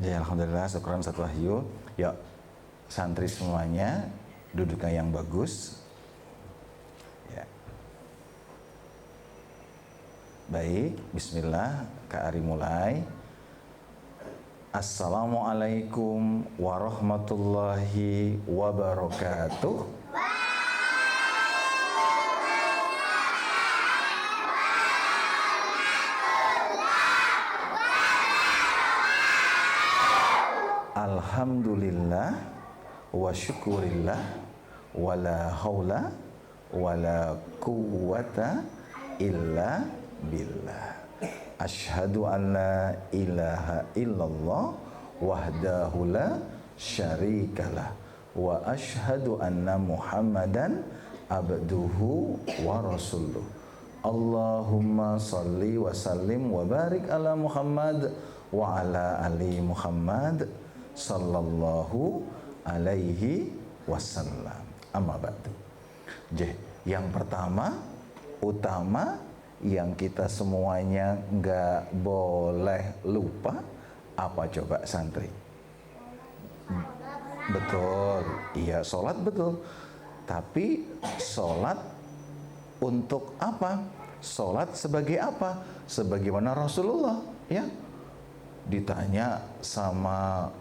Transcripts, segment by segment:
Ya, alhamdulillah, syukran Ustaz Wahyu. Yuk, santri semuanya duduknya yang bagus. Ya. Baik, bismillah, Kak Ari mulai. Assalamualaikum warahmatullahi wabarakatuh. Alhamdulillah wa syukurillah wala haula wala quwwata illa billah. Asyhadu an la ilaha illallah wahdahu la syarikalah wa asyhadu anna Muhammadan abduhu wa rasuluh. Allahumma salli wa sallim wa barik ala Muhammad wa ala ali Muhammad sallallahu alaihi wasallam. Amma ba'du. Yang pertama, utama, yang kita semuanya nggak boleh lupa, apa coba santri? Betul, iya, sholat, betul. Tapi sholat untuk apa? Sholat sebagai apa? Sebagaimana Rasulullah, ya, ditanya sama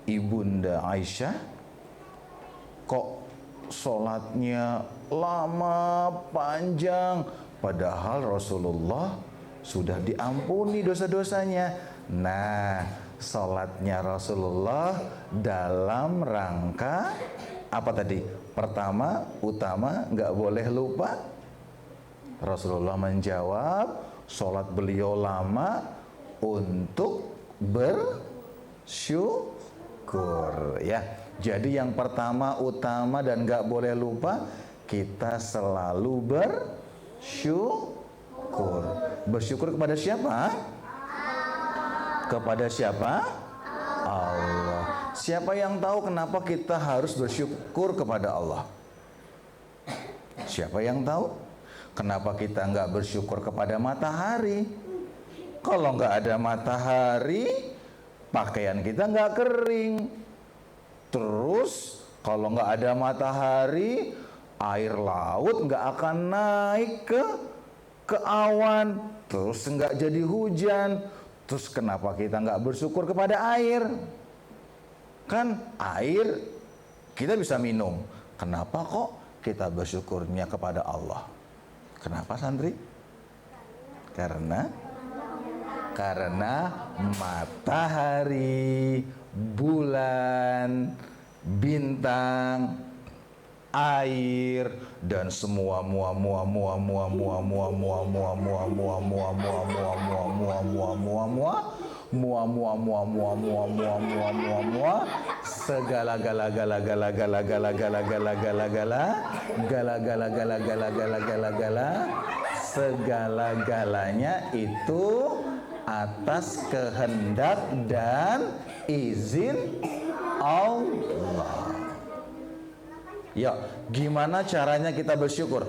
Ibunda Aisyah, kok sholatnya lama panjang, padahal Rasulullah sudah diampuni dosa-dosanya. Nah, sholatnya Rasulullah dalam rangka apa tadi? Pertama, utama, nggak boleh lupa. Rasulullah menjawab, sholat beliau lama untuk bersyukur, ya. Jadi yang pertama, utama, dan nggak boleh lupa, kita selalu bersyukur. Bersyukur kepada siapa? Kepada siapa? Allah. Siapa yang tahu kenapa kita harus bersyukur kepada Allah? Siapa yang tahu? Kenapa kita nggak bersyukur kepada matahari? Kalau nggak ada matahari, pakaian kita nggak kering. Terus kalau nggak ada matahari, air laut nggak akan naik ke awan. Terus nggak jadi hujan. Terus kenapa kita nggak bersyukur kepada air? Kan air kita bisa minum. Kenapa kok kita bersyukurnya kepada Allah? Kenapa santri? Karena matahari, bulan, bintang, air, dan semua segala-galanya itu atas kehendak dan izin Allah. Ya, gimana caranya kita bersyukur?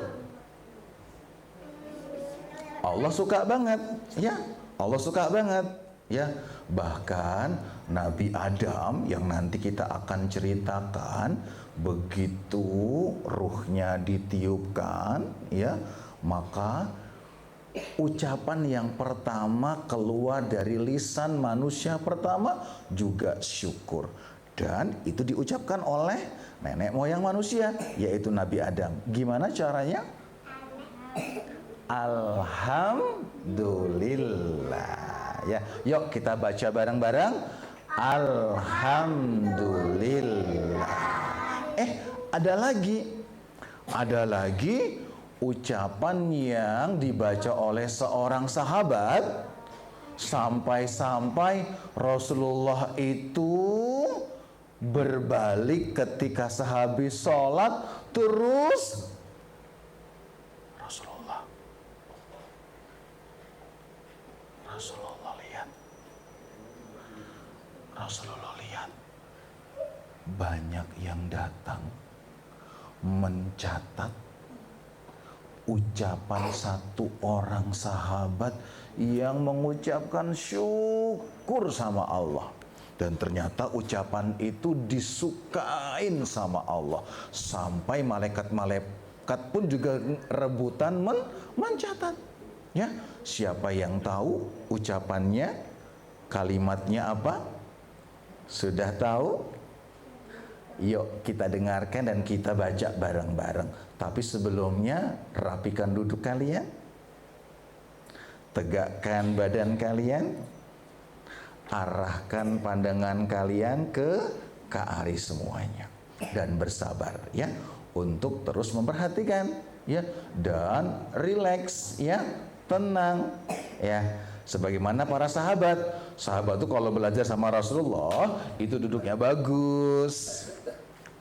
Allah suka banget, ya. Allah suka banget, ya. Bahkan Nabi Adam yang nanti kita akan ceritakan, begitu ruhnya ditiupkan, ya, maka ucapan yang pertama keluar dari lisan manusia pertama juga syukur. Dan itu diucapkan oleh nenek moyang manusia, yaitu Nabi Adam. Gimana caranya? Alhamdulillah. Ya, yuk kita baca bareng-bareng. Alhamdulillah. Ada lagi ucapan yang dibaca oleh seorang sahabat, sampai-sampai Rasulullah itu berbalik ketika sahabat sholat, terus Rasulullah lihat banyak yang datang mencatat ucapan satu orang sahabat yang mengucapkan syukur sama Allah. Dan ternyata ucapan itu disukain sama Allah. Sampai malaikat-malaikat pun juga rebutan mencatat. Ya, siapa yang tahu ucapannya, kalimatnya apa? Sudah tahu? Yuk kita dengarkan dan kita baca bareng-bareng. Tapi sebelumnya rapikan duduk kalian, tegakkan badan kalian, arahkan pandangan kalian ke arah semuanya, dan bersabar ya untuk terus memperhatikan ya, dan rileks ya, tenang ya. Sebagaimana para sahabat tuh kalau belajar sama Rasulullah itu duduknya bagus,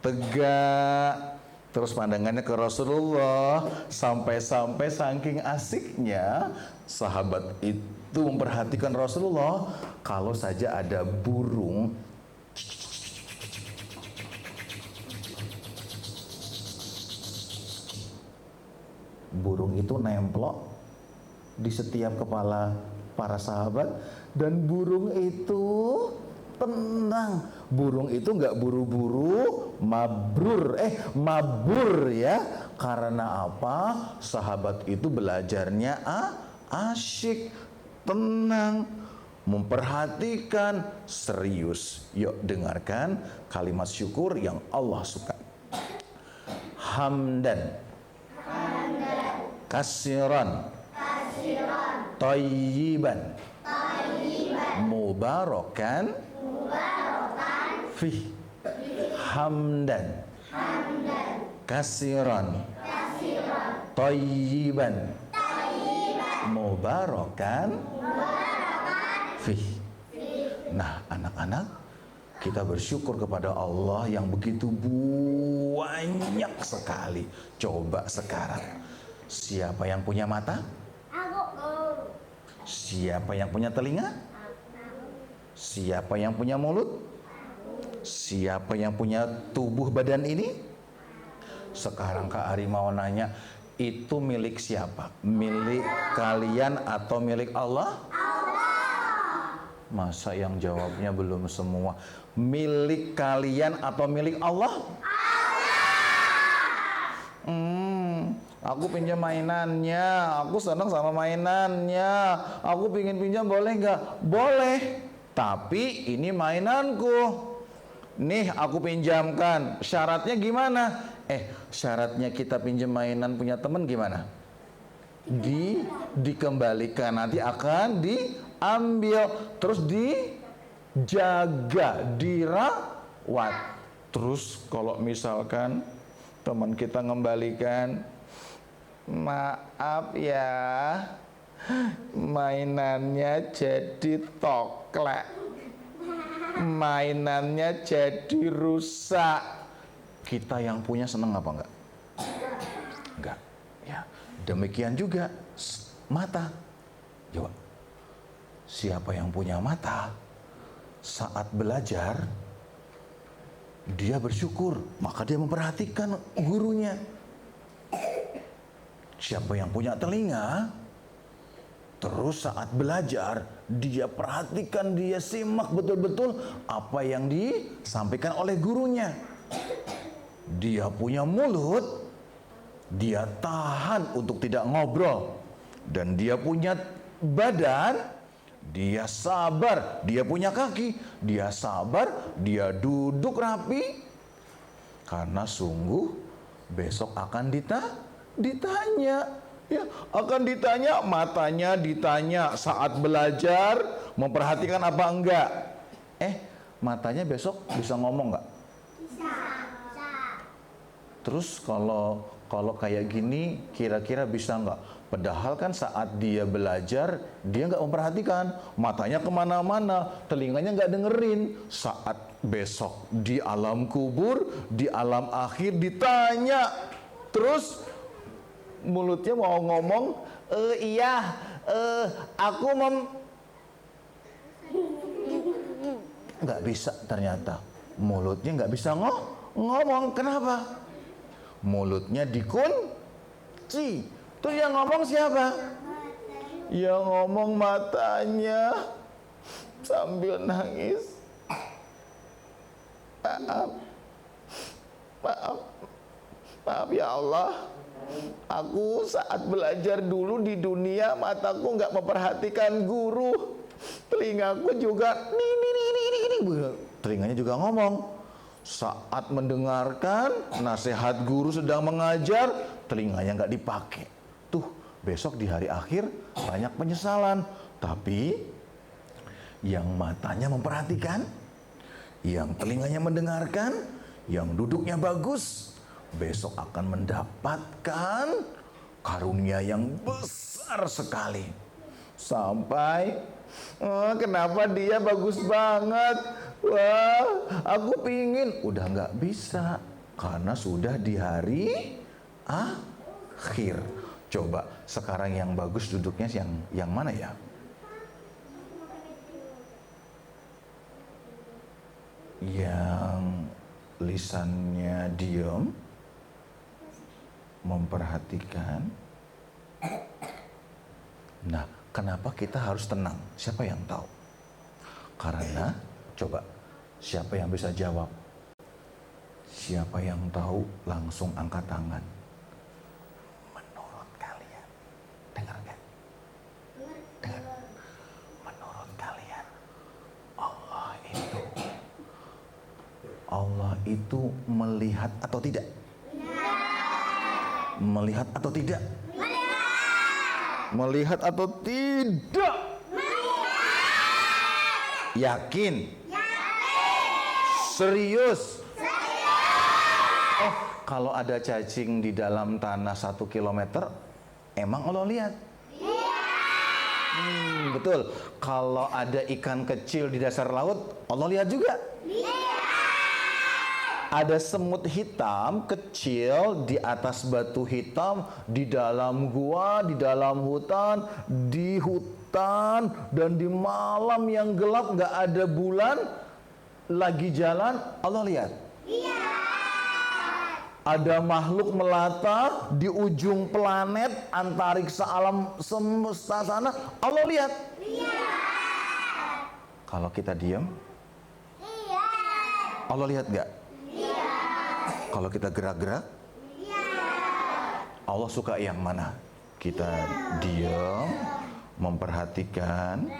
tegak, terus pandangannya ke Rasulullah, sampai-sampai saking asiknya sahabat itu memperhatikan Rasulullah, kalau saja ada burung itu nemplok di setiap kepala para sahabat, dan burung itu tenang. Burung itu nggak buru-buru mabur ya. Karena apa? Sahabat itu belajarnya asyik, tenang, memperhatikan, serius. Yuk dengarkan kalimat syukur yang Allah suka. Hamdan, kasiran, tayyiban, mubarakan, fih. Hamdan, kasiran, tayyiban, mubarakan, fih. Nah anak-anak, kita bersyukur kepada Allah yang begitu banyak sekali. Coba sekarang, siapa yang punya mata? Siapa yang punya telinga? Siapa yang punya mulut? Siapa yang punya tubuh badan ini? Sekarang Kak Ari mau nanya, itu milik siapa? Milik kalian atau milik Allah? Masa yang jawabnya belum semua? Milik kalian atau milik Allah? Aku pinjam mainannya, aku senang sama mainannya, aku pingin pinjam, boleh nggak? Boleh, tapi ini mainanku. Nih aku pinjamkan, syaratnya gimana? Syaratnya kita pinjam mainan punya teman gimana? Dikembalikan, nanti akan diambil, terus dijaga, dirawat. Terus kalau misalkan teman kita ngembalikan, maaf ya, mainannya jadi toklek, mainannya jadi rusak. Kita yang punya seneng apa enggak? Enggak ya. Demikian juga mata. Coba, siapa yang punya mata saat belajar dia bersyukur, maka dia memperhatikan gurunya. Siapa yang punya telinga, terus saat belajar dia perhatikan, dia simak betul-betul apa yang disampaikan oleh gurunya. Dia punya mulut, dia tahan untuk tidak ngobrol. Dan dia punya badan, dia sabar. Dia punya kaki, dia sabar, dia duduk rapi. Karena sungguh besok akan ditanya. Ya, akan ditanya, matanya ditanya saat belajar memperhatikan apa enggak. Matanya besok bisa ngomong enggak? Bisa. Terus kalau kayak gini kira-kira bisa enggak? Padahal kan saat dia belajar dia enggak memperhatikan, matanya kemana-mana, telinganya enggak dengerin. Saat besok di alam kubur, di alam akhir ditanya, terus mulutnya mau ngomong, iya, aku nggak bisa. Ternyata mulutnya nggak bisa ngomong. Kenapa? Mulutnya dikunci. Terus yang ngomong siapa? Yang ngomong matanya sambil nangis. Maaf, maaf ya Allah. Aku saat belajar dulu di dunia, mataku nggak memperhatikan guru. Telingaku juga telinganya juga ngomong. Saat mendengarkan nasihat guru sedang mengajar, telinganya nggak dipakai. Tuh, besok di hari akhir banyak penyesalan. Tapi yang matanya memperhatikan, yang telinganya mendengarkan, yang duduknya bagus, besok akan mendapatkan karunia yang besar sekali. Sampai, kenapa dia bagus banget? Wah, aku pingin. Udah nggak bisa, karena sudah di hari akhir. Coba sekarang yang bagus duduknya yang mana ya? Yang lisannya diam, memperhatikan. Nah, kenapa kita harus tenang? Siapa yang tahu? Karena, coba, siapa yang bisa jawab? Siapa yang tahu langsung angkat tangan. Menurut kalian, dengar nggak? Dengar. Menurut kalian, Allah itu melihat atau tidak? Melihat atau tidak? Melihat atau tidak? Yakin? Serius? Oh, kalau ada cacing di dalam tanah 1 kilometer, emang Allah lihat? Betul. Kalau ada ikan kecil di dasar laut, Allah lihat juga? Ada semut hitam kecil di atas batu hitam, di dalam gua, di dalam hutan, di hutan, dan di malam yang gelap gak ada bulan, lagi jalan, Allah lihat? Ada makhluk melata di ujung planet antariksa alam semesta sana, Allah lihat? Kalau kita diam, Allah lihat gak? Kalau kita gerak-gerak, Allah suka yang mana? Kita diam, memperhatikan.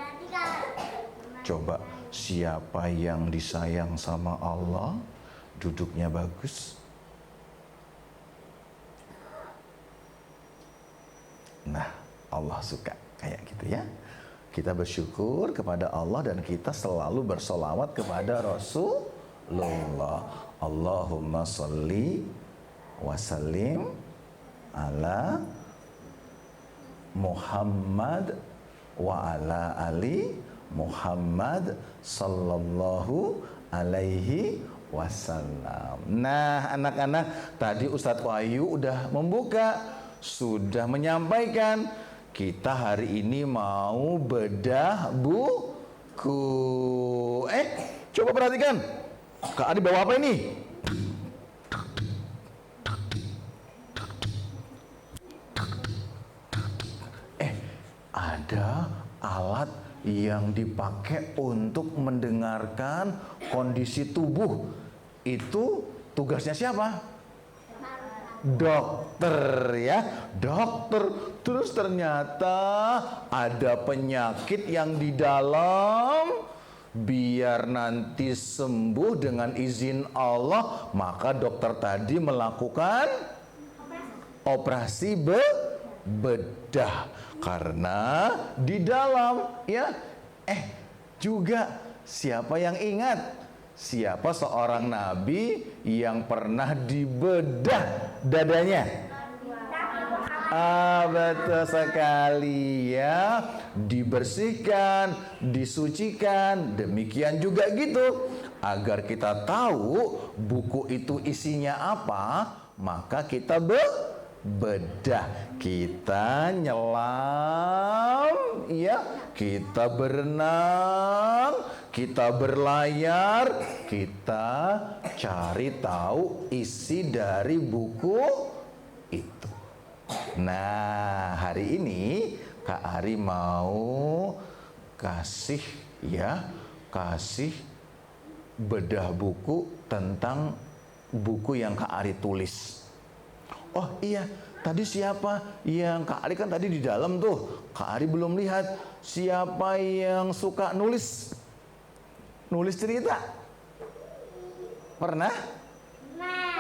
Coba, siapa yang disayang sama Allah, duduknya bagus? Nah, Allah suka kayak gitu ya. Kita bersyukur kepada Allah dan kita selalu bersolawat kepada Rasulullah. Allahumma salli wa sallim ala Muhammad wa ala ali Muhammad sallallahu alaihi wasallam. Nah, anak-anak, tadi Ustadz Wahyu udah membuka, sudah menyampaikan kita hari ini mau bedah buku. Coba perhatikan. Kak Adi bawa apa ini? Ada alat yang dipakai untuk mendengarkan kondisi tubuh. Itu tugasnya siapa? Dokter ya, dokter. Terus ternyata ada penyakit yang di dalam. Biar nanti sembuh dengan izin Allah, maka dokter tadi melakukan operasi bedah. Karena di dalam ya, juga siapa yang ingat? Siapa seorang nabi yang pernah dibedah dadanya? Betul sekali ya. Dibersihkan, disucikan, demikian juga gitu. Agar kita tahu buku itu isinya apa, maka kita bedah. Kita nyelam, ya, kita berenang, kita berlayar, kita cari tahu isi dari buku itu. Nah, hari ini Kak Ari mau kasih bedah buku tentang buku yang Kak Ari tulis. Oh iya, tadi siapa yang Kak Ari kan tadi di dalam tuh. Kak Ari belum lihat siapa yang suka nulis cerita. Pernah?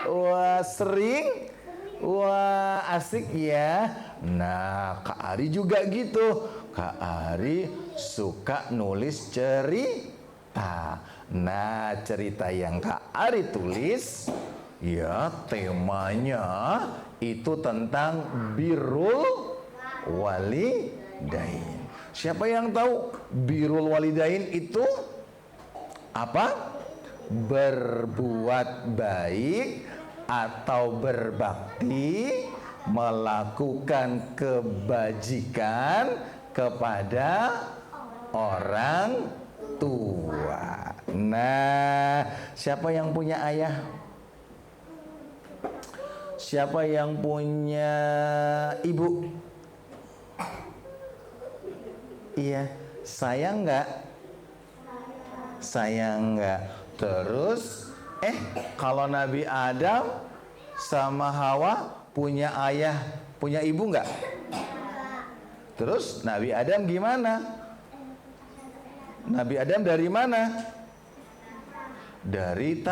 Wah, sering? Wah, asik ya. Nah, Kak Ari juga gitu. Kak Ari suka nulis cerita. Nah, cerita yang Kak Ari tulis, ya temanya itu tentang birrul walidain. Siapa yang tahu birrul walidain itu apa? Berbuat baik atau berbakti, melakukan kebajikan kepada orang tua. Nah, siapa yang punya ayah? Siapa yang punya ibu? Iya, sayang nggak? Sayang nggak? Terus, kalau Nabi Adam sama Hawa punya ayah, punya ibu nggak? Terus Nabi Adam gimana? Nabi Adam dari mana? Dari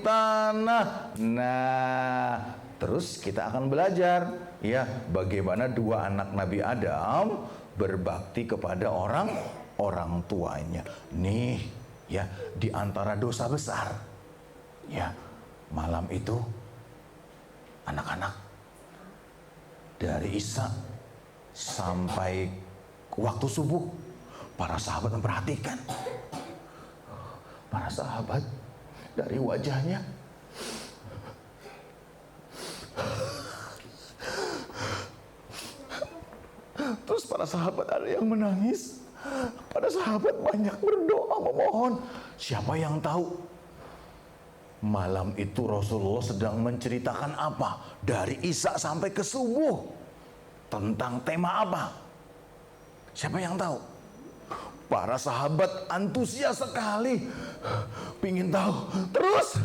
tanah. Nah, terus kita akan belajar ya bagaimana dua anak Nabi Adam berbakti kepada orang tuanya. Nih, ya di antara dosa besar. Ya, malam itu anak-anak dari Isya sampai waktu subuh para sahabat memperhatikan. Para sahabat dari wajahnya terus para sahabat ada yang menangis, para sahabat banyak berdoa memohon. Siapa yang tahu malam itu Rasulullah sedang menceritakan apa dari Isya sampai ke subuh, tentang tema apa? Siapa yang tahu? Para sahabat antusias sekali, pingin tahu. Terus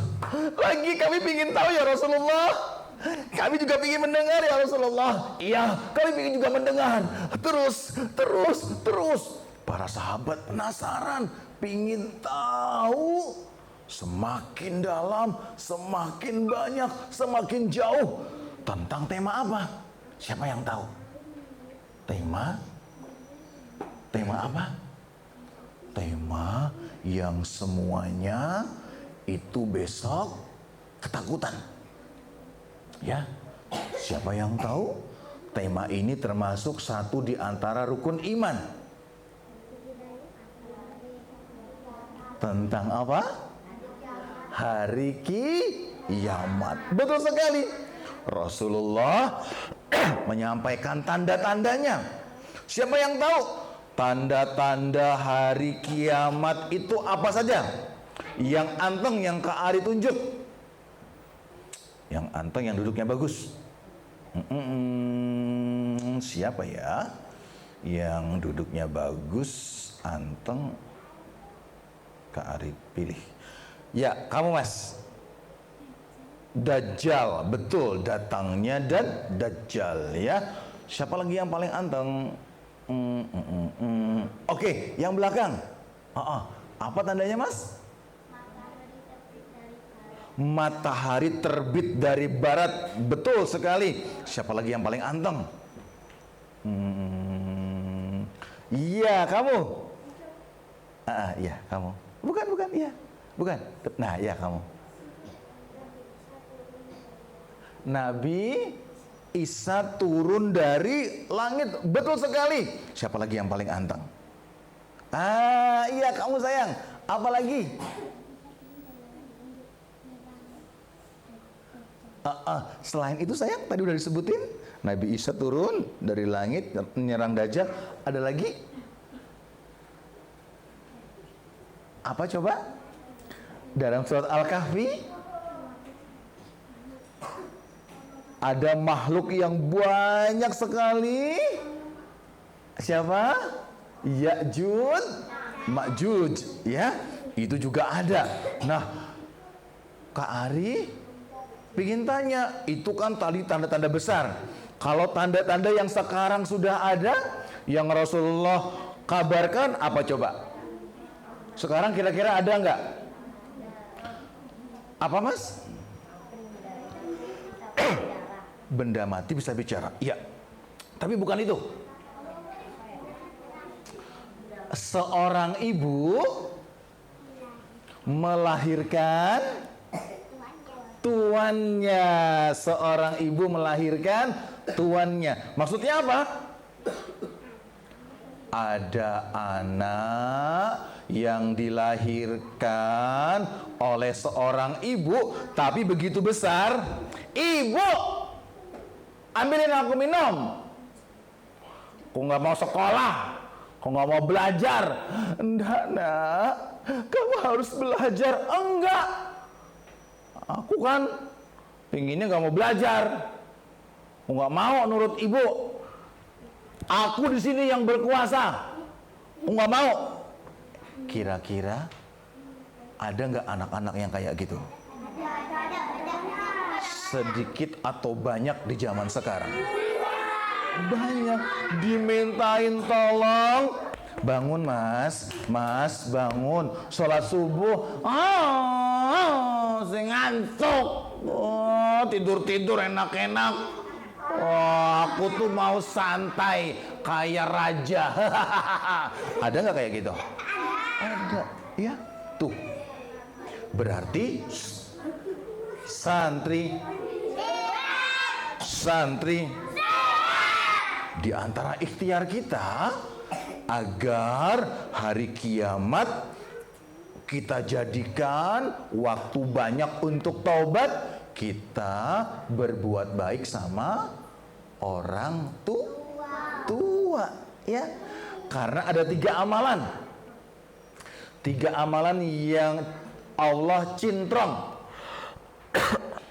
lagi kami pingin tahu ya Rasulullah. Kami juga pingin mendengar ya Rasulullah. Iya, kami pingin juga mendengar. Terus. Para sahabat penasaran, pingin tahu. Semakin dalam, semakin banyak, semakin jauh. Tentang tema apa? Siapa yang tahu? Tema apa? Tema yang semuanya itu besok ketakutan. Ya, siapa yang tahu? Tema ini termasuk satu di antara rukun iman. Tentang apa? Hari kiamat. Betul sekali. Rasulullah menyampaikan tanda-tandanya. Siapa yang tahu? Tanda-tanda hari kiamat itu apa saja? Yang anteng yang Kak Ari tunjuk. Yang anteng yang duduknya bagus. Siapa ya? Yang duduknya bagus, anteng, Kak Ari pilih. Ya, kamu Mas. Dajjal, betul, datangnya Dajjal ya. Siapa lagi yang paling anteng? Oke, yang belakang. Apa tandanya Mas? Matahari terbit dari barat. Betul sekali. Siapa lagi yang paling anteng? Iya, kamu. Iya, kamu. Bukan, iya. Bukan. Nah, iya kamu. Nabi Isa turun dari langit. Betul sekali. Siapa lagi yang paling anteng? Iya kamu sayang. Apa lagi? Selain itu sayang, tadi udah disebutin. Nabi Isa turun dari langit menyerang Dajjal. Ada lagi? Apa coba? Dalam surat Al-Kahfi ada makhluk yang banyak sekali. Siapa? Ya'juj, Ma'juj, ya. Itu juga ada. Nah, Kak Ari pingin tanya, itu kan tadi tanda-tanda besar. Kalau tanda-tanda yang sekarang sudah ada, yang Rasulullah kabarkan apa coba? Sekarang kira-kira ada nggak? Apa Mas? Benda mati bisa bicara. Iya. Tapi bukan itu. Seorang ibu melahirkan tuannya. Seorang ibu melahirkan tuannya. Maksudnya apa? Ada anak yang dilahirkan oleh seorang ibu, tapi begitu besar, ibu, ambilin aku minum. Aku nggak mau sekolah, aku nggak mau belajar. Enggak nak, kamu harus belajar. Enggak, aku kan pinginnya nggak mau belajar. Aku nggak mau nurut ibu. Aku di sini yang berkuasa. Aku nggak mau. Kira-kira ada nggak anak-anak yang kayak gitu? Sedikit atau banyak di zaman sekarang? Banyak. Dimintain tolong, bangun mas, mas bangun, sholat subuh. Saya ngantuk. Tidur-tidur enak-enak. Aku tuh mau santai kayak raja. Ada nggak kayak gitu? Ada, ya. Tuh. Berarti santri di antara ikhtiar kita agar hari kiamat kita jadikan waktu banyak untuk taubat, kita berbuat baik sama orang tua, ya. Karena ada 3 amalan. 3 amalan yang Allah cintrong.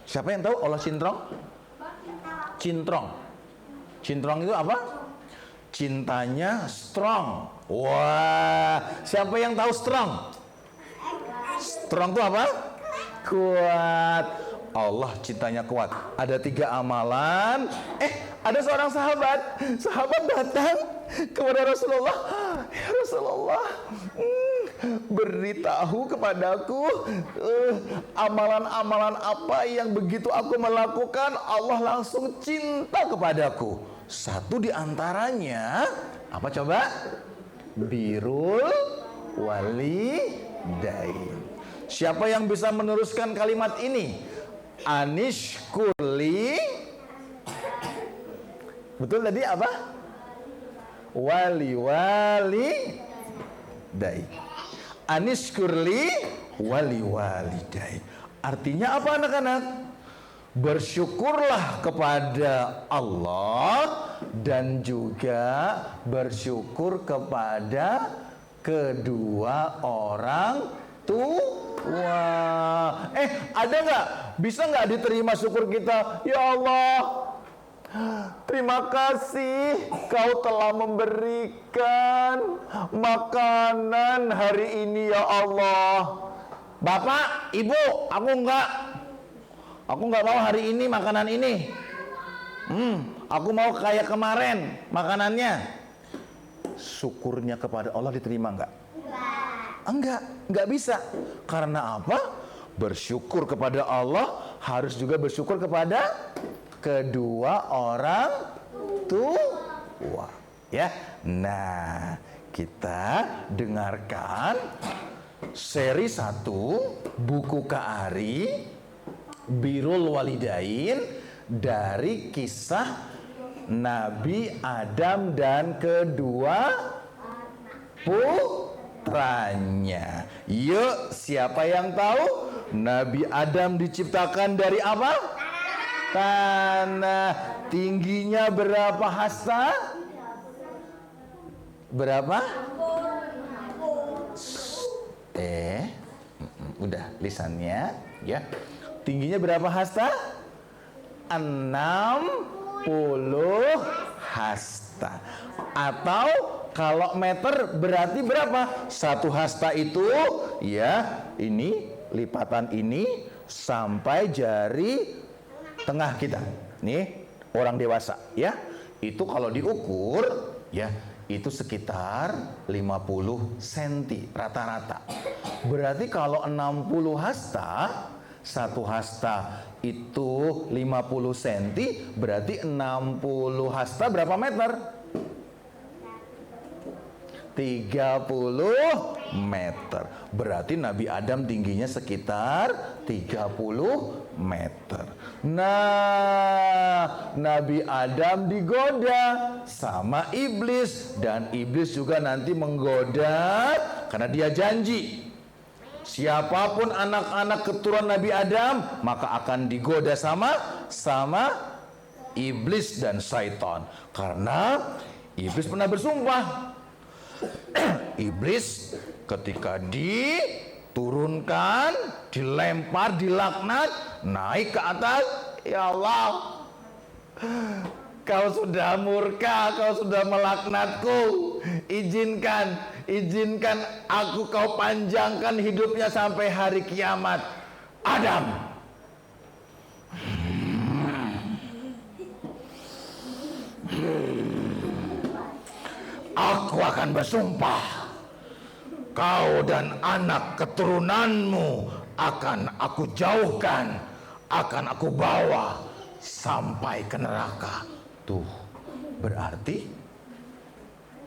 Siapa yang tahu Allah cintrong? Cintrong itu apa? Cintanya strong. Wah, siapa yang tahu strong? Strong itu apa? Kuat. Allah cintanya kuat. Ada 3 amalan. Ada seorang sahabat datang kepada Rasulullah. Ya Rasulullah, beritahu kepadaku amalan-amalan apa yang begitu aku melakukan Allah langsung cinta kepadaku. Satu di antaranya apa coba? Birrul walidain. Siapa yang bisa meneruskan kalimat ini? Anishkurli. Betul tadi apa? Wali dai. Anishkurli wali dai. Artinya apa anak-anak? Bersyukurlah kepada Allah dan juga bersyukur kepada kedua orang tua. Ada nggak? Bisa nggak diterima syukur kita? Ya Allah, terima kasih Kau telah memberikan makanan hari ini ya Allah. Bapak, Ibu, aku nggak mau hari ini makanan ini. Aku mau kayak kemarin makanannya. Syukurnya kepada Allah diterima nggak? Enggak bisa. Karena apa? Bersyukur kepada Allah harus juga bersyukur kepada kedua orang tua, ya. Nah, kita dengarkan seri 1 buku Kak Ari, Birrul Walidain, dari kisah Nabi Adam dan kedua putranya. Yuk, siapa yang tahu Nabi Adam diciptakan dari apa? Tanah. Tingginya berapa hasta? Berapa? Udah lisannya, ya. Tingginya berapa hasta? 60 hasta. Atau Kalau meter berarti berapa? 1 hasta itu ya ini lipatan ini sampai jari tengah kita. Nih orang dewasa ya. Itu kalau diukur ya itu sekitar 50 cm rata-rata. Berarti kalau 60 hasta, 1 hasta itu 50 cm, berarti 60 hasta berapa meter? 30 meter. Berarti Nabi Adam tingginya sekitar 30 meter. Nah, Nabi Adam digoda sama iblis, dan iblis juga nanti menggoda karena dia janji siapapun anak-anak keturunan Nabi Adam maka akan digoda sama iblis dan syaitan. Karena iblis pernah bersumpah. Iblis ketika diturunkan, dilempar, dilaknat, naik ke atas, ya Allah, kau sudah murka, kau sudah melaknatku, izinkan aku kau panjangkan hidupnya sampai hari kiamat. Adam, aku akan bersumpah, kau dan anak keturunanmu akan aku jauhkan, akan aku bawa sampai ke neraka. Tuh, berarti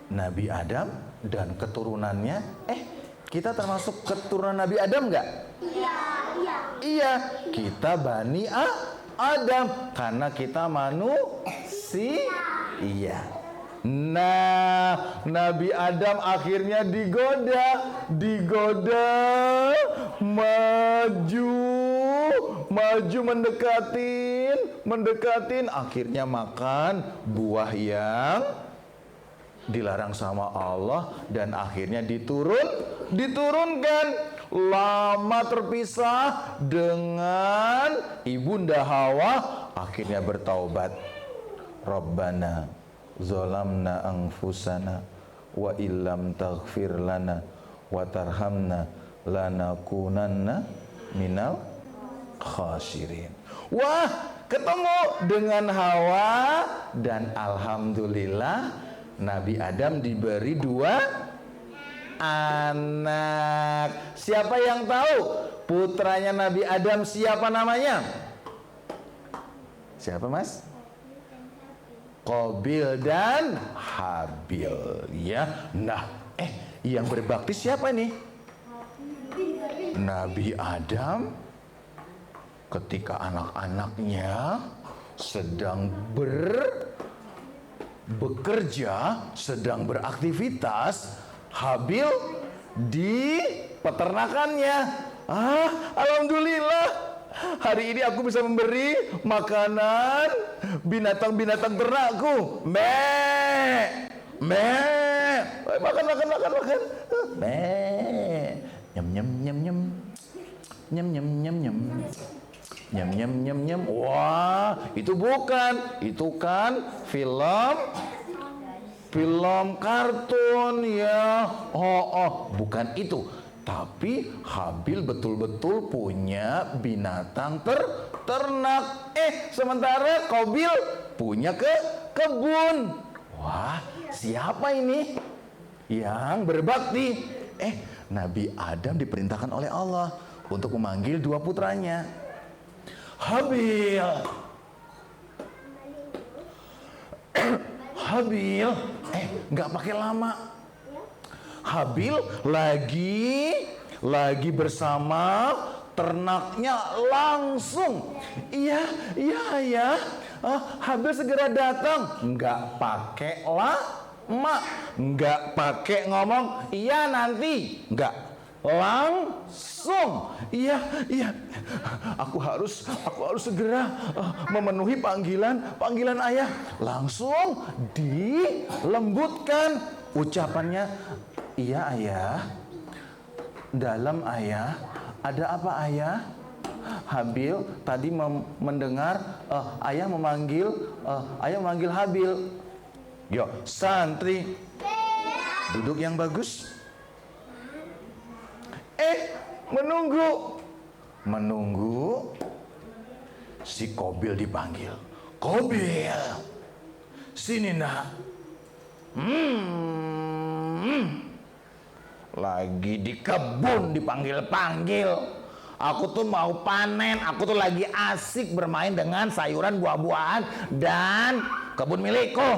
Nabi Adam dan keturunannya, kita termasuk keturunan Nabi Adam nggak? Iya, kita Bani Adam karena kita manusia. Iya. Nah, Nabi Adam akhirnya digoda, maju mendekatin, akhirnya makan buah yang dilarang sama Allah, dan akhirnya diturunkan. Lama terpisah dengan ibunda Hawa, akhirnya bertaubat. Rabbana zalamna anfusana wa illam taghfir lana wa tarhamna lanakunanna minal khasirin. Wah, ketemu dengan Hawa, dan alhamdulillah Nabi Adam diberi 2 anak. Siapa yang tahu putranya Nabi Adam siapa namanya? Siapa, Mas? Qabil dan Habil, ya. Nah, yang berbakti siapa nih? Nabi Adam ketika anak-anaknya sedang bekerja, sedang beraktivitas, Habil di peternakannya. Alhamdulillah, hari ini aku bisa memberi makanan binatang-binatang ternakku. Makan. Nyam. Wah, itu bukan. Itu kan film kartun ya. Bukan itu. Tapi Habil betul-betul punya binatang ternak. Sementara Qabil punya kebun. Wah, siapa ini yang berbakti? Nabi Adam diperintahkan oleh Allah untuk memanggil 2 putranya. Habil, nggak pakai lama. Habil lagi bersama ternaknya langsung. Iya. Habil segera datang, nggak pakai lama, nggak pakai ngomong iya nanti, nggak, langsung. Iya. Aku harus segera memenuhi panggilan ayah. Langsung dilembutkan ucapannya. Iya ayah. Dalam ayah, ada apa ayah? Habil tadi mendengar ayah memanggil Habil. Yo, santri. Duduk yang bagus. Menunggu. Si Qabil dipanggil. Qabil, sini nak. Lagi di kebun dipanggil-panggil. Aku tuh mau panen, aku tuh lagi asik bermain dengan sayuran buah-buahan dan kebun milikku.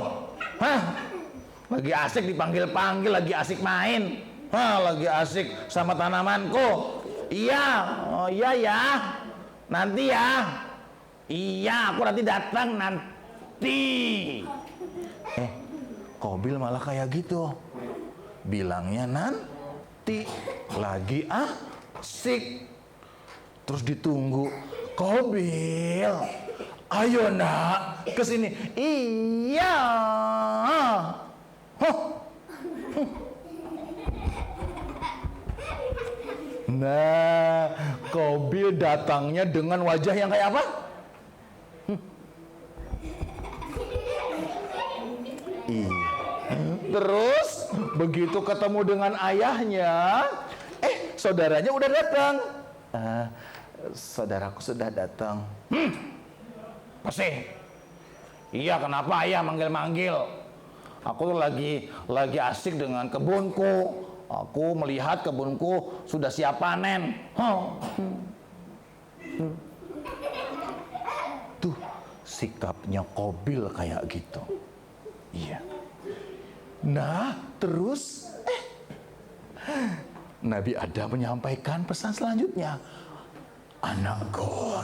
Lagi asik dipanggil-panggil, lagi asik main. Lagi asik sama tanamanku. Iya, oh iya ya. Nanti ya. Iya, aku nanti datang nanti. Qabil malah kayak gitu. Bilangnya nanti, lagi asik. Terus ditunggu. Qabil, ayo nak, kesini. Iya. Nah, Qabil datangnya dengan wajah yang kayak apa? Terus begitu ketemu dengan ayahnya, saudaranya udah datang. Saudaraku sudah datang. Masih? Iya, kenapa ayah manggil-manggil? Aku tuh lagi asik dengan kebunku. Aku melihat kebunku sudah siap panen. Tuh sikapnya Qabil kayak gitu. Iya. Nah, terus Nabi Adam menyampaikan pesan selanjutnya. Anakku,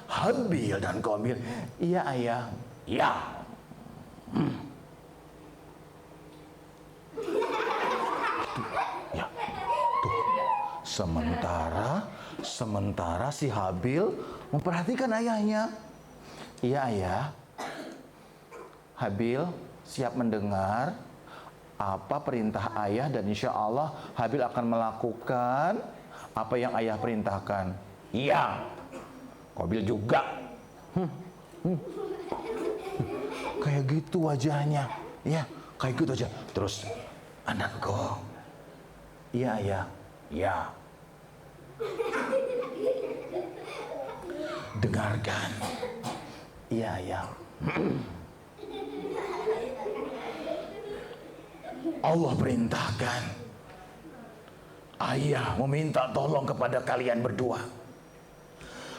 Habil dan Qabil. Iya ayah. Ya. Ya. Tuh. Sementara si Habil memperhatikan ayahnya. Iya ayah. Habil siap mendengar apa perintah ayah dan insya Allah Habil akan melakukan apa yang ayah perintahkan. Iya. Qabil juga. Kayak gitu wajahnya. Ya, kayak gitu aja. Terus, anakku. Iya ayah. Ya. Dengarkan. Iya ayah. Allah perintahkan ayah meminta tolong kepada kalian berdua,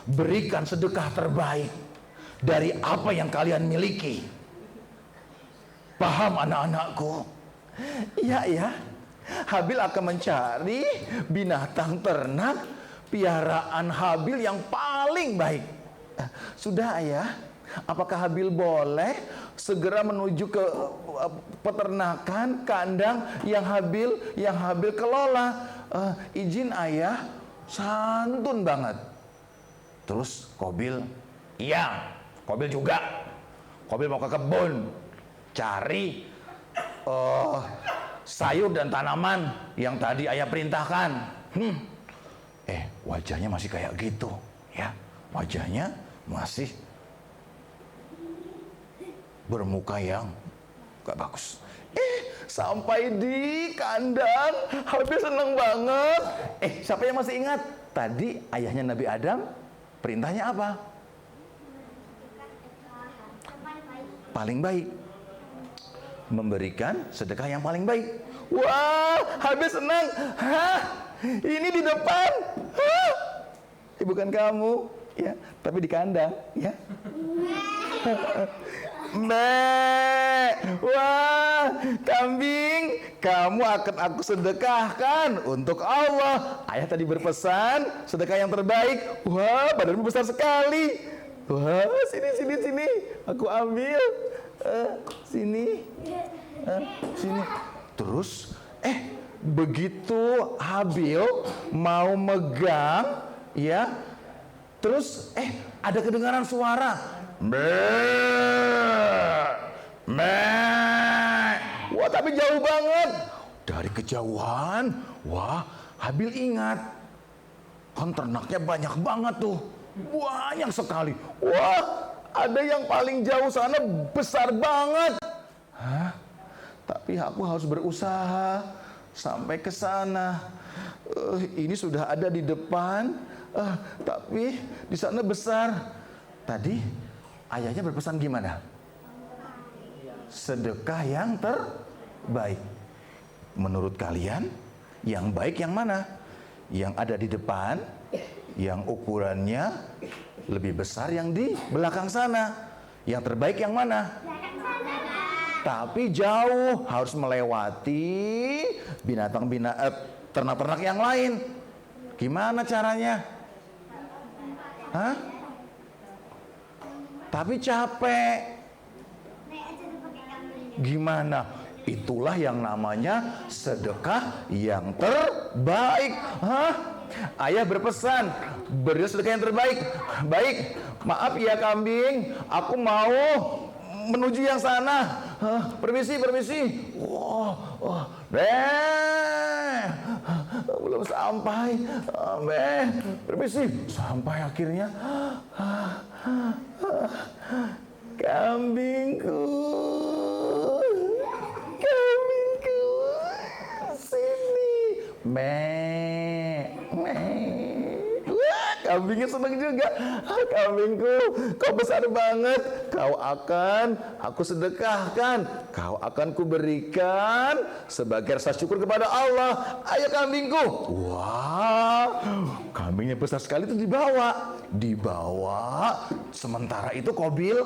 berikan sedekah terbaik dari apa yang kalian miliki. Paham anak-anakku? Iya ya. Habil akan mencari binatang ternak piaraan Habil yang paling baik. Sudah ayah. Apakah Habil boleh segera menuju ke peternakan kandang yang Habil kelola? Izin ayah. Santun banget. Terus Qabil, iya, Qabil juga. Qabil mau ke kebun cari sayur dan tanaman yang tadi ayah perintahkan. Wajahnya masih kayak gitu, ya. Wajahnya masih bermuka yang gak bagus. Sampai di kandang, Habil seneng banget. Siapa yang masih ingat? Tadi ayahnya Nabi Adam, perintahnya apa? Paling baik. Memberikan sedekah yang paling baik. Wah, Habil senang. Ini di depan. Bukan kamu, ya, tapi di kandang, ya. Wah, kambing, kamu akan aku sedekahkan untuk Allah. Ayah tadi berpesan sedekah yang terbaik. Wah, badanmu besar sekali. Wah, sini, aku ambil. Sini. Terus, begitu Habil mau megang, ya. Terus, ada kedengaran suara. Wah, tapi jauh banget. Dari kejauhan, wah, Habil ingat. Kan ternaknya banyak banget tuh. Banyak sekali. Wah, ada yang paling jauh sana besar banget. tapi aku harus berusaha sampai ke sana. Ini sudah ada di depan, tapi di sana besar. Tadi ayahnya berpesan gimana? Sedekah yang terbaik. Menurut kalian, yang baik yang mana? Yang ada di depan, yang ukurannya lebih besar yang di belakang sana. Yang terbaik yang mana? Tapi jauh, harus melewati ternak-ternak yang lain. Gimana caranya? Hah? Tapi capek. Gimana? Itulah yang namanya sedekah yang terbaik. Hah? Ayah berpesan, berilah sedekah yang terbaik. Baik, maaf ya kambing, aku mau menuju yang sana. Permisi. Belum sampai. Permisi. Sampai akhirnya. Kambingku, sini. Kambingnya senang juga. Kambingku, kau besar banget. Kau akan aku sedekahkan. Kau akan kuberikan sebagai rasa syukur kepada Allah. Ayo kambingku. Wah, kambingnya besar sekali itu dibawa. Sementara itu Qabil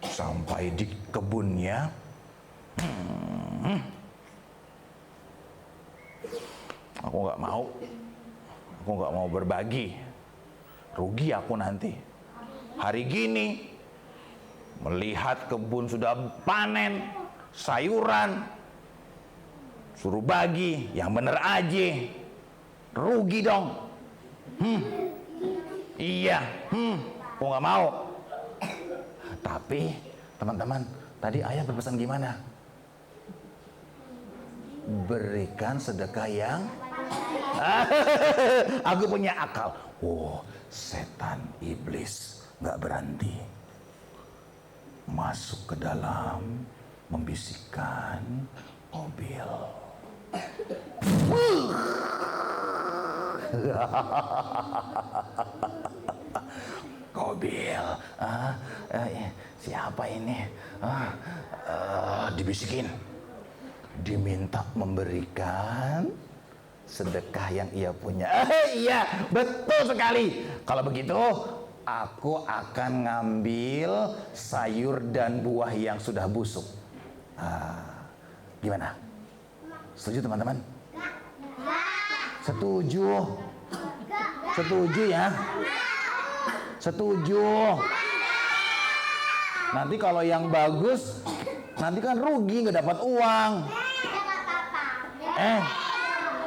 sampai di kebunnya. Aku nggak mau berbagi, rugi aku nanti. Hari gini melihat kebun sudah panen sayuran, suruh bagi, yang bener aja, rugi dong. Iya, aku nggak mau. Tapi teman-teman, tadi ayah berpesan gimana? Berikan sedekah yang aku punya akal. Setan iblis nggak berhenti masuk ke dalam, membisikkan Qabil. Qabil, siapa ini? Dibisikin, diminta memberikan sedekah yang ia punya. Iya, betul sekali. Kalau begitu, aku akan ngambil sayur dan buah yang sudah busuk. Gimana? Setuju teman-teman? Setuju? Setuju ya? Setuju. Nanti kalau yang bagus, nanti kan rugi, nggak dapat uang.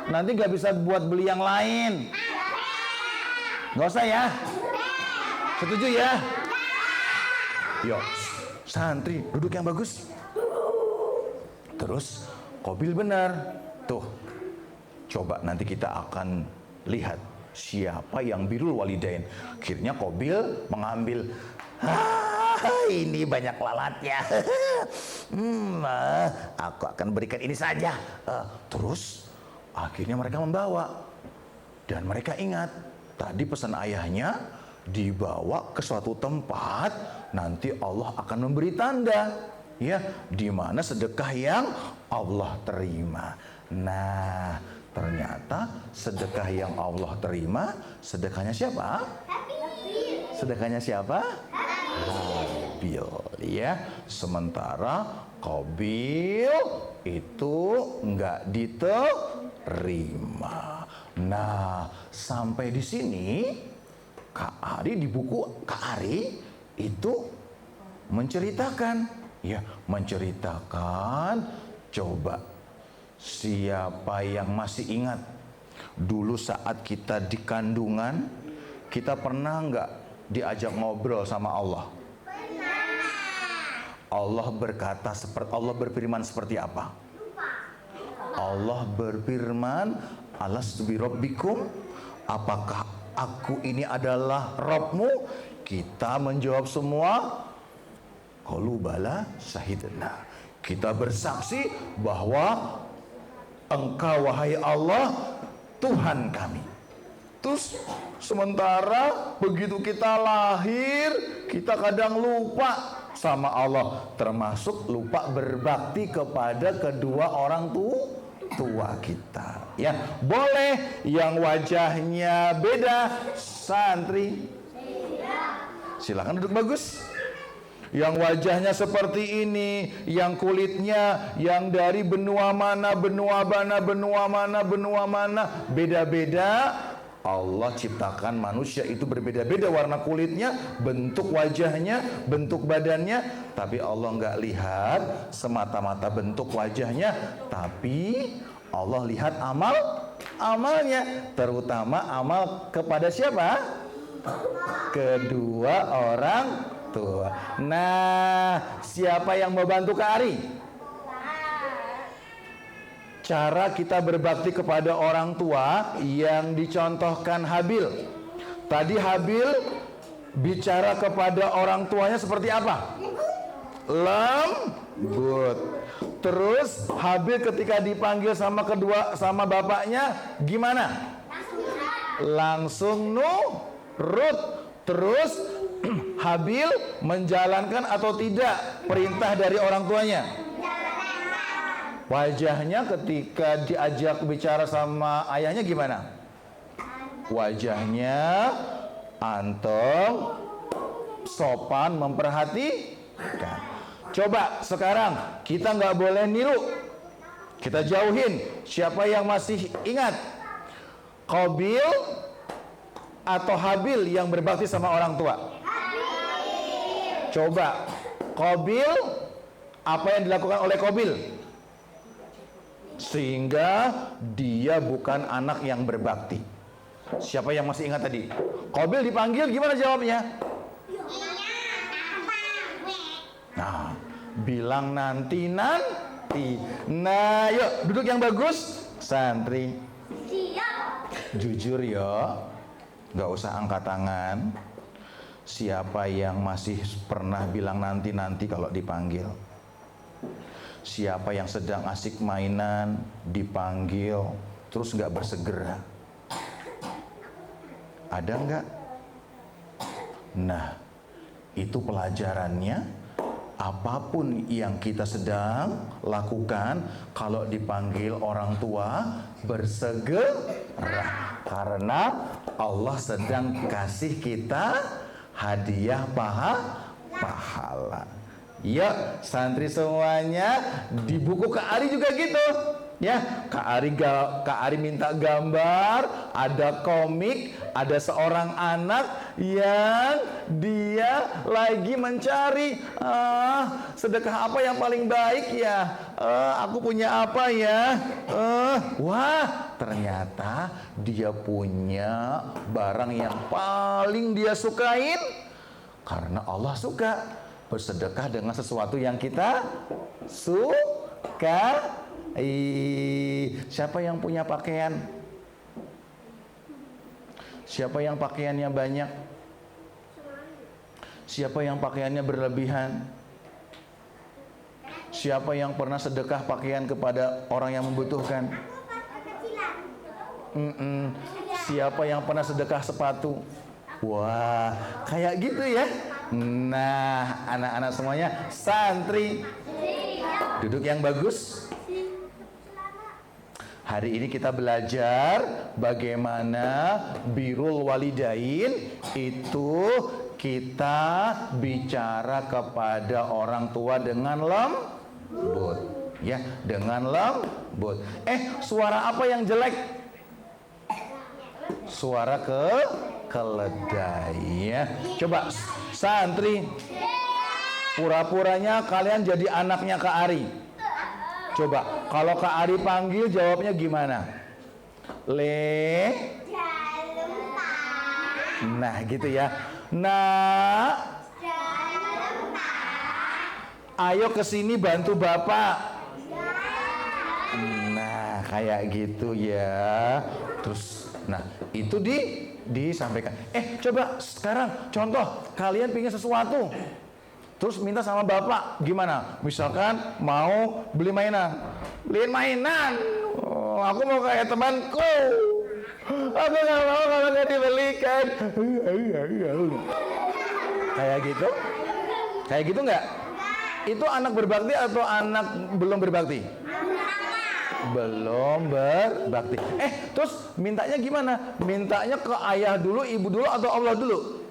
Nanti nggak bisa buat beli yang lain. Nggak usah ya? Setuju ya? Yuk, santri, duduk yang bagus. Terus, Qabil benar. Tuh, coba nanti kita akan lihat siapa yang birrul walidain. Akhirnya Qabil mengambil. Ini banyak lalatnya. Aku akan berikan ini saja. Terus akhirnya mereka membawa. Dan mereka ingat, tadi pesan ayahnya dibawa ke suatu tempat, nanti Allah akan memberi tanda, ya, di mana sedekah yang Allah terima. Nah, ternyata sedekah yang Allah terima, sedekahnya siapa? Sedekahnya siapa? Qabil, ya. Sementara Qabil itu nggak diterima. Nah, sampai di sini Kak Ari, di buku Kak Ari itu menceritakan, ya, menceritakan. Coba siapa yang masih ingat dulu saat kita di kandungan, kita pernah nggak diajak ngobrol sama Allah? Allah berfirman seperti apa? Allah berfirman, alastu bi rabbikum, apakah aku ini adalah Rabbmu? Kita menjawab semua, qalu bala syahidna. Kita bersaksi bahwa Engkau wahai Allah Tuhan kami. Terus sementara begitu kita lahir, kita kadang lupa sama Allah, termasuk lupa berbakti kepada kedua orang tua kita. Ya, boleh yang wajahnya beda, santri. Silakan duduk bagus. Yang wajahnya seperti ini, yang kulitnya yang dari benua mana, beda-beda. Allah ciptakan manusia itu berbeda-beda warna kulitnya, bentuk wajahnya, bentuk badannya. Tapi Allah nggak lihat semata-mata bentuk wajahnya, tapi Allah lihat amalnya, terutama amal kepada siapa? Kedua orang tua. Nah, siapa yang membantu Kak Ari? Cara kita berbakti kepada orang tua yang dicontohkan Habil. Tadi Habil bicara kepada orang tuanya seperti apa? Lembut. Terus Habil ketika dipanggil sama bapaknya gimana? Langsung nurut. Terus Habil menjalankan atau tidak perintah dari orang tuanya? Wajahnya ketika diajak bicara sama ayahnya gimana? Wajahnya anteng, sopan, memperhatikan. Coba sekarang kita nggak boleh niru, kita jauhin. Siapa yang masih ingat Qabil atau Habil yang berbakti sama orang tua? Coba Qabil, apa yang dilakukan oleh Qabil sehingga dia bukan anak yang berbakti? Siapa yang masih ingat tadi? Qabil dipanggil gimana jawabnya? Nah, bilang nanti. Nah, yuk duduk yang bagus, santri. Jujur ya, nggak usah angkat tangan. Siapa yang masih pernah bilang nanti kalau dipanggil? Siapa yang sedang asik mainan dipanggil terus nggak bersegera? Ada nggak? Nah, itu pelajarannya. Apapun yang kita sedang lakukan, kalau dipanggil orang tua bersegera, karena Allah sedang kasih kita hadiah pahala. Ya, santri semuanya, di buku Kak Ari juga gitu. Ya, Kak Ari minta gambar, ada komik, ada seorang anak yang dia lagi mencari sedekah apa yang paling baik ya. Aku punya apa ya? Wah, ternyata dia punya barang yang paling dia sukain, karena Allah suka bersedekah dengan sesuatu yang kita suka. Siapa yang punya pakaian? Siapa yang pakaiannya banyak? Siapa yang pakaiannya berlebihan? Siapa yang pernah sedekah pakaian kepada orang yang membutuhkan? Siapa yang pernah sedekah sepatu? Wah, kayak gitu ya. Nah, anak-anak semuanya, santri, duduk yang bagus. Hari ini kita belajar bagaimana birrul walidain itu kita bicara kepada orang tua dengan lembut, ya, dengan lembut. Suara apa yang jelek? Suara keledai, ya. Coba santri, pura-puranya kalian jadi anaknya Kak Ari. Coba, kalau Kak Ari panggil jawabnya gimana? Nah, gitu ya. Nah, ayo kesini bantu Bapak. Nah, kayak gitu ya. Terus, nah, itu disampaikan. Coba sekarang contoh, kalian pingin sesuatu. terus minta sama bapak, gimana? Misalkan mau beli mainan, beliin mainan. Oh, aku mau kayak temanku. Aku nggak mau kalau nggak dibelikan. Kayak gitu? Kayak gitu nggak? Itu anak berbakti atau anak belum berbakti? Belum berbakti. Terus mintanya gimana? Mintanya ke ayah dulu, ibu dulu, atau Allah dulu?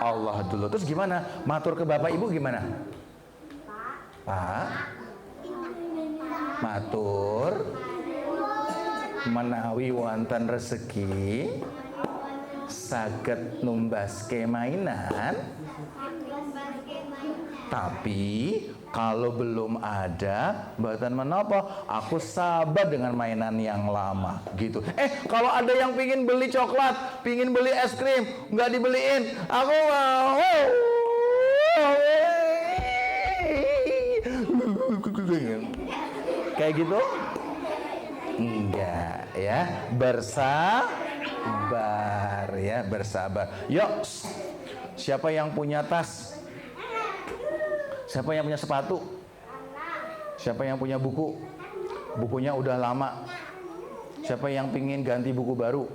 Allah dulu. Terus gimana? Matur ke bapak ibu gimana? Pak, matur menawi wonten rezeki saged numbaske mainan, tapi kalau belum ada, mboten menapa, aku sabar dengan mainan yang lama gitu. Kalau ada yang pingin beli coklat, pingin beli es krim, nggak dibeliin, aku mau. Kayak gitu? Enggak ya, bersabar ya, bersabar. Yuk, siapa yang punya tas? Siapa yang punya sepatu? Siapa yang punya buku? Bukunya udah lama. Siapa yang pingin ganti buku baru?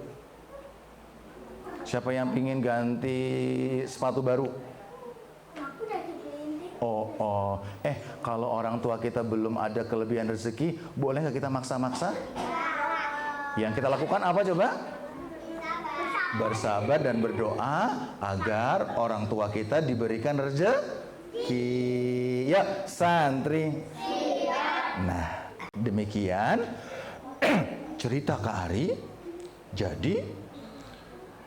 Siapa yang pingin ganti sepatu baru? Oh. Kalau orang tua kita belum ada kelebihan rezeki, boleh nggak kita maksa-maksa? Yang kita lakukan apa coba? Bersabar dan berdoa agar orang tua kita diberikan rezeki. Ya, santri. Nah, demikian cerita Kak Ari. Jadi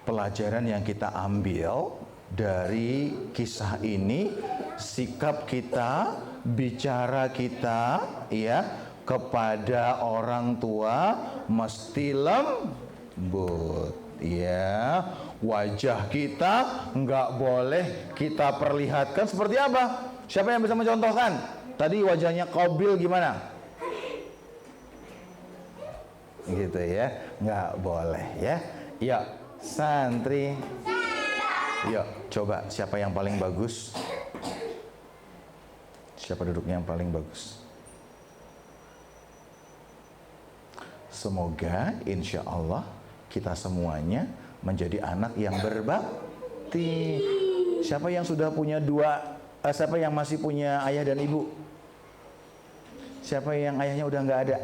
pelajaran yang kita ambil dari kisah ini, sikap kita, bicara kita ya kepada orang tua mesti lembut ya. Wajah kita nggak boleh kita perlihatkan seperti apa. Siapa yang bisa mencontohkan? Tadi wajahnya Qabil gimana? Gitu ya, nggak boleh ya. Ya, santri. Yuk, coba siapa yang paling bagus? Siapa duduknya yang paling bagus? Semoga insya Allah kita semuanya menjadi anak yang berbakti. Siapa yang sudah punya siapa yang masih punya ayah dan ibu? Siapa yang ayahnya udah nggak ada?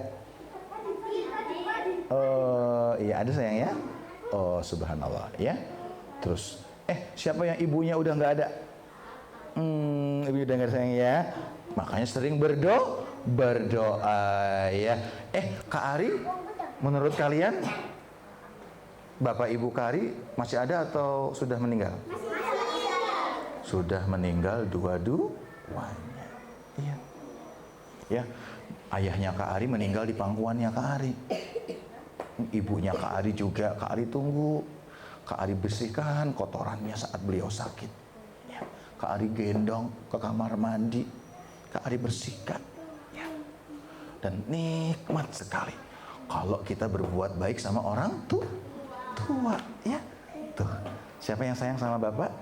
Iya ada sayang ya. Oh subhanallah ya. Terus siapa yang ibunya udah nggak ada? Ibu udah nggak ada sayang ya. Makanya sering berdoa ya. Kak Ari, menurut kalian Bapak Ibu Kak Ari masih ada atau sudah meninggal? Sudah meninggal dua-duanya. Iya. Ya, ayahnya Kak Ari meninggal di pangkuannya Kak Ari. Ibunya Kak Ari juga, Kak Ari tunggu. Kak Ari bersihkan kotorannya saat beliau sakit. Ya. Kak Ari gendong ke kamar mandi. Kak Ari bersihkan. Ya. Dan nikmat sekali kalau kita berbuat baik sama orang tua ya. Tuh, siapa yang sayang sama bapak?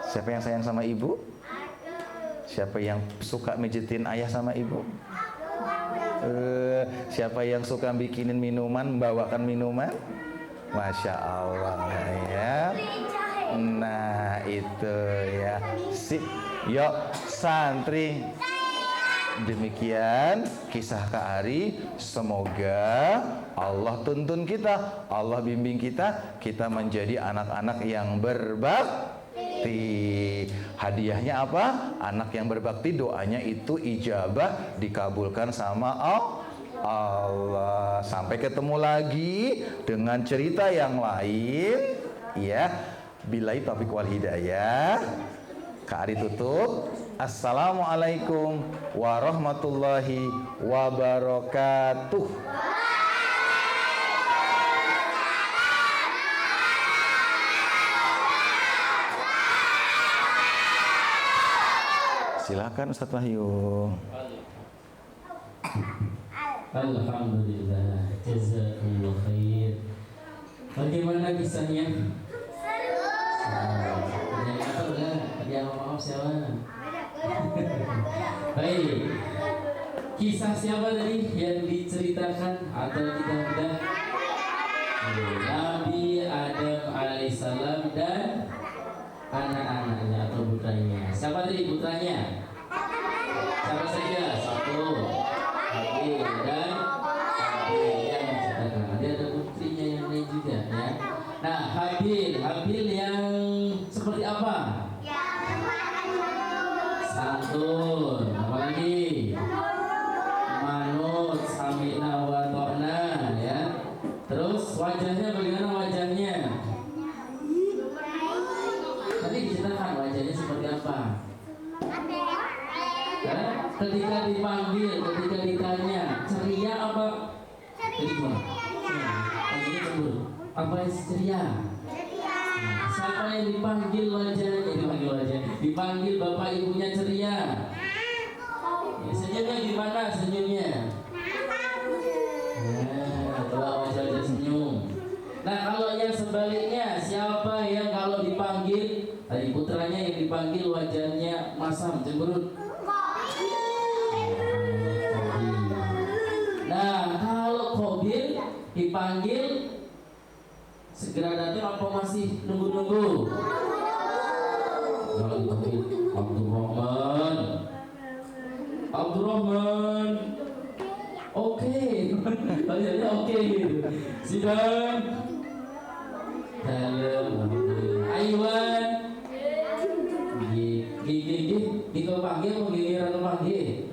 Siapa yang sayang sama ibu? Siapa yang suka mijitin ayah sama ibu? Siapa yang suka bikinin minuman, membawakan minuman? Masya Allah ya. Nah itu ya. Yuk santri. Demikian kisah Kak Ari. Semoga Allah tuntun kita, Allah bimbing kita, kita menjadi anak-anak yang berbakti. Hadiahnya apa? Anak yang berbakti, doanya itu ijabah, dikabulkan sama Allah. Sampai ketemu lagi dengan cerita yang lain ya. Billahi taufiq wal hidayah. Kak Ari tutup. Assalamualaikum warahmatullahi wabarakatuh. Silakan Ustaz Wahyu. Alhamdulillah, jazakumullah khair. Bagaimana kisahnya? Ternyata udah maaf siapa? Baik. Kisah siapa tadi yang diceritakan atau kita udah? Nabi Adam alaihissalam dan anak-anaknya atau putranya. Siapa tadi putranya? Siapa saja? Satu. Habil dan Habil yang menciptakan. Nanti ada putrinya yang lain juga ya. Nah, Habil yang seperti apa? Santun. Apa lagi? Manut, samina wa ta'na ya. Terus wajahnya bagaimana wajahnya? Tadi diceritakan wajahnya seperti apa? Ketika dipanggil, ketika ditanya, ceria apa? Jadi gimana? Ini cemburu. Apa yang ceria? Siapa yang dipanggil wajahnya? Dipanggil bapak ibunya ceria. Ya, senyumnya gimana senyumnya? Wajah senyum. Nah, kalau yang sebaliknya, siapa yang kalau dipanggil, tadi putranya yang dipanggil wajahnya masam, cemberut? Nah, kalau Qabil dipanggil segera datang apa masih nunggu-nunggu? Kalau dipanggil Abdurrahman. Oke. Tanyanya oke gitu. Sidang. Dalam. Aiwan. Gigi panggil mau giliran panggil.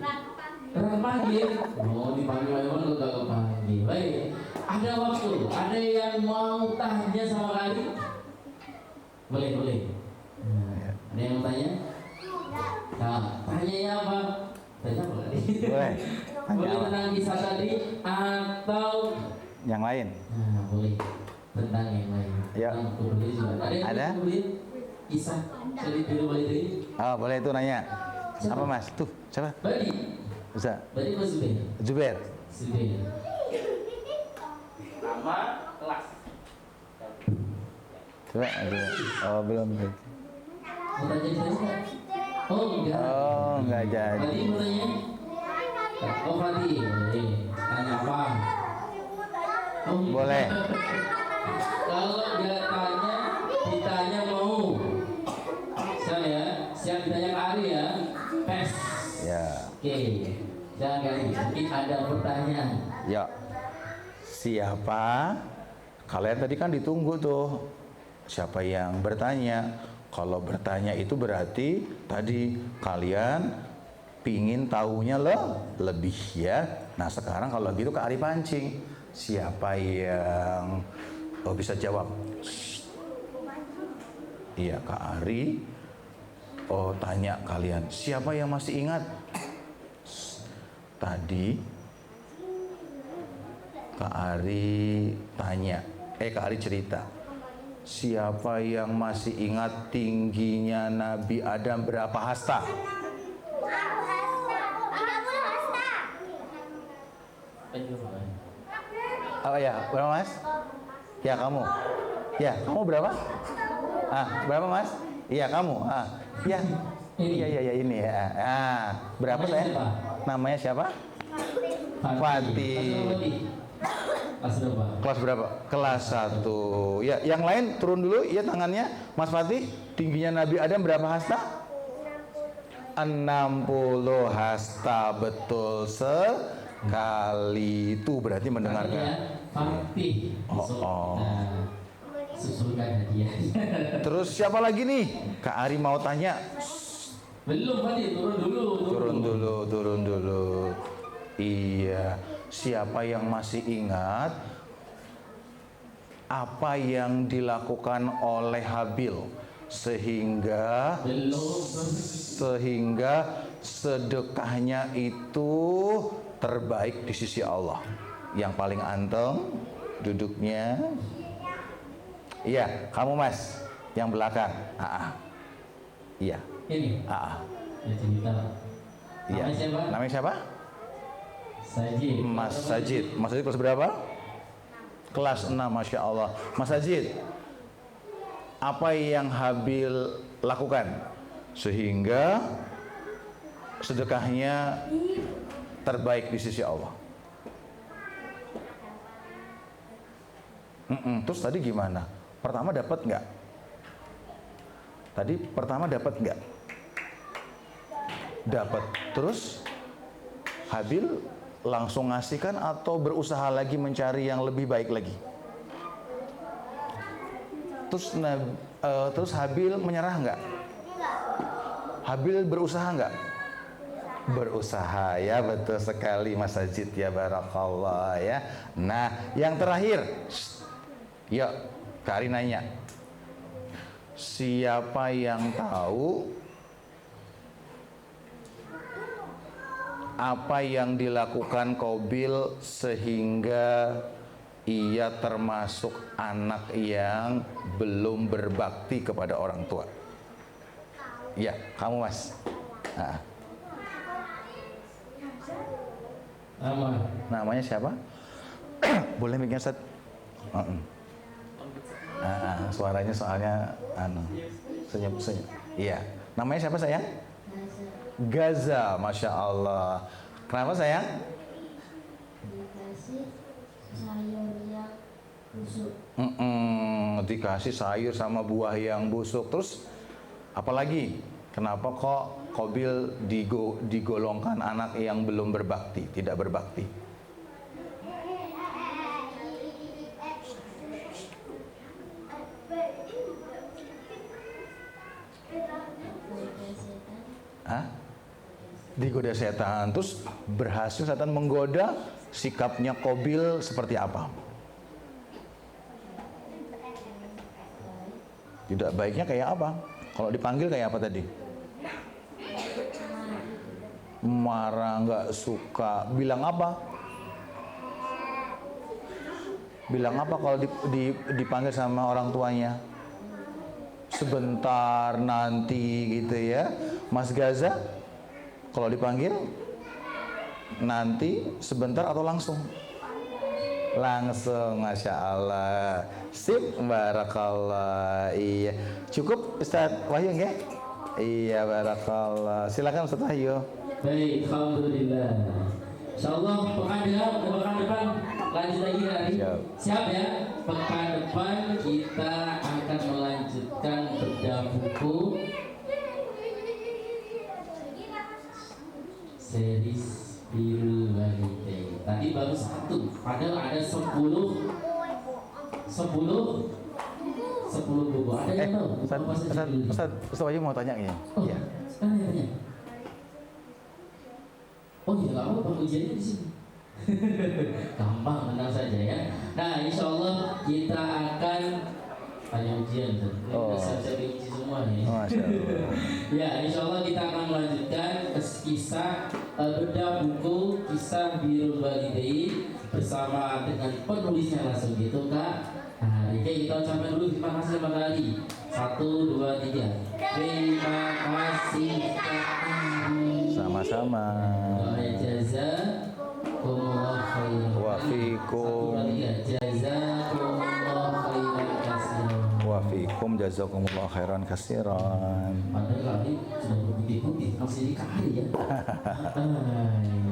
Orang panggil. Oh, dipanggil Aiwan kok gak kepanggil. Baik. Ada waktu. Ada yang mau tanya sama kali? Boleh. Ada yang mau tanya? Nah, tanya apa? Tanya apa tadi? Boleh. Boleh tentang kisah tadi atau yang lain? Nah, boleh tentang yang lain. Ya. Ada yang kulit? Kisah cerita dulu boleh tadi? Oh, boleh itu nanya. Siapa? Apa Mas? Tuh, siapa? Badi. Bisa. Badi Mas Zubair. Nama kelas. Coba. Oh, belum. Mau tanya saya? Oh, enggak jadi. Badi mau tanya? Oh, Badi. Boleh. Tanya apa? Oh, boleh. Kalau nggak tanya, ditanya mau. Siap ditanya ke Ari ya. Pes. Ya. Oke. Jangan mungkin ada pertanyaan. Ya. Siapa? Kalian tadi kan ditunggu tuh. Siapa yang bertanya? Kalau bertanya itu berarti tadi kalian pingin taunya lebih ya. Nah sekarang kalau gitu Kak Ari pancing. Siapa yang bisa jawab? Iya Kak Ari. Tanya kalian. Siapa yang masih ingat? Tadi Kak Ari tanya. Kak Ari cerita. Siapa yang masih ingat tingginya Nabi Adam berapa hasta? 30 hasta. Oh ya, berapa Mas? Ya kamu. Ya, kamu berapa? Berapa Mas? Iya kamu. Ya. Iya ini ya. Berapa saya? Namanya siapa? Fatih. Kelas berapa? Kelas 1. Ya, yang lain turun dulu ya tangannya. Mas Fatih, tingginya Nabi Adam berapa hasta? 60 hasta, betul sekali. Itu berarti mendengarkan. Fatih. Susulkan hadiah. Terus siapa lagi nih? Kak Ari mau tanya. Belum Fatih, turun dulu. Iya. Siapa yang masih ingat apa yang dilakukan oleh Habil sehingga sedekahnya itu terbaik di sisi Allah? Yang paling anteng duduknya. Iya, kamu Mas yang belakang. Iya. Ini. Ya cerita. Iya. Namanya siapa? Sajid. Mas Sajid. Mas Sajid kelas berapa? Kelas 6, Masya Allah. Mas Sajid, apa yang Habil lakukan sehingga sedekahnya terbaik di sisi Allah. Terus tadi gimana? Pertama dapat nggak? Tadi pertama dapat nggak? Dapat. Terus Habil langsung ngasihkan atau berusaha lagi mencari yang lebih baik lagi? Terus Habil menyerah nggak? Habil berusaha nggak? Berusaha, ya, betul sekali Mas Ajid, ya, barakallah, ya. Nah, yang terakhir, yuk, Kak Ari nanya, siapa yang tahu apa yang dilakukan Qabil sehingga ia termasuk anak yang belum berbakti kepada orang tua? Ya, kamu, Mas. Namanya siapa? Boleh mikir, Ustaz? Suaranya soalnya senyum. Iya. Namanya siapa, sayang? Gaza, Masya Allah. Kenapa, sayang? Dikasih sayur yang busuk. Dikasih sayur sama buah yang busuk. Terus apalagi? Kenapa kok Qabil digolongkan anak yang belum berbakti, tidak berbakti? Digoda setan. Terus berhasil setan menggoda, sikapnya Qabil seperti apa? Tidak baiknya kayak apa? Kalau dipanggil kayak apa tadi? Marah, nggak suka. Bilang apa? Bilang apa kalau dipanggil sama orang tuanya? Sebentar, nanti, gitu ya. Mas Gaza, kalau dipanggil nanti, sebentar, atau langsung? Langsung, Masya Allah. Sip, barakallah. Iya. Cukup Ustaz Wahyu ya? Iya, barakallah. Silakan Ustaz Wahyu. Baik, alhamdulillah. Insyaallah pekan depan lanjut lagi hari. Siap ya? Pekan depan kita akan melanjutkan bedah buku series Birrul Walidain. Tadi baru 1, padahal ada 10 buku. Ada yang tahu? Ustaz Wahyu mau tanya ya? Iya. Tanya. Oh iya, nggak apa-apa, ujiannya di sini. Gampang, tenang saja ya. Nah, insya Allah kita akan tanya ujian tuh. Bisa diuji semua nih. Ya, insya Allah kita akan melanjutkan kisah bedah buku kisah Birrul Walidain bersama dengan penulisnya langsung gitu, Kak. Nah, oke, kita ucapkan dulu terima kasih Pak Ali. 1, 2, 3. Terima kasih Kak Ali. Sama-sama. Jazakumullah khairan. Wa fikum. Jazakumullah khairan katsiran. Wa fikum jazakumullah khairan katsiran. Padahal tadi sudah berbukti-bukti harus jadi kari ya.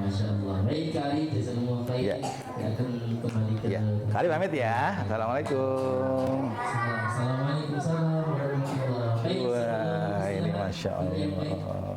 Masya Allah. Baik kari, jazakumullah khairan. Ya, akan kembali ke. Kari pamit ya. Assalamualaikum. Assalamualaikum warahmatullahi wabarakatuh. Wah, ini Masya Allah.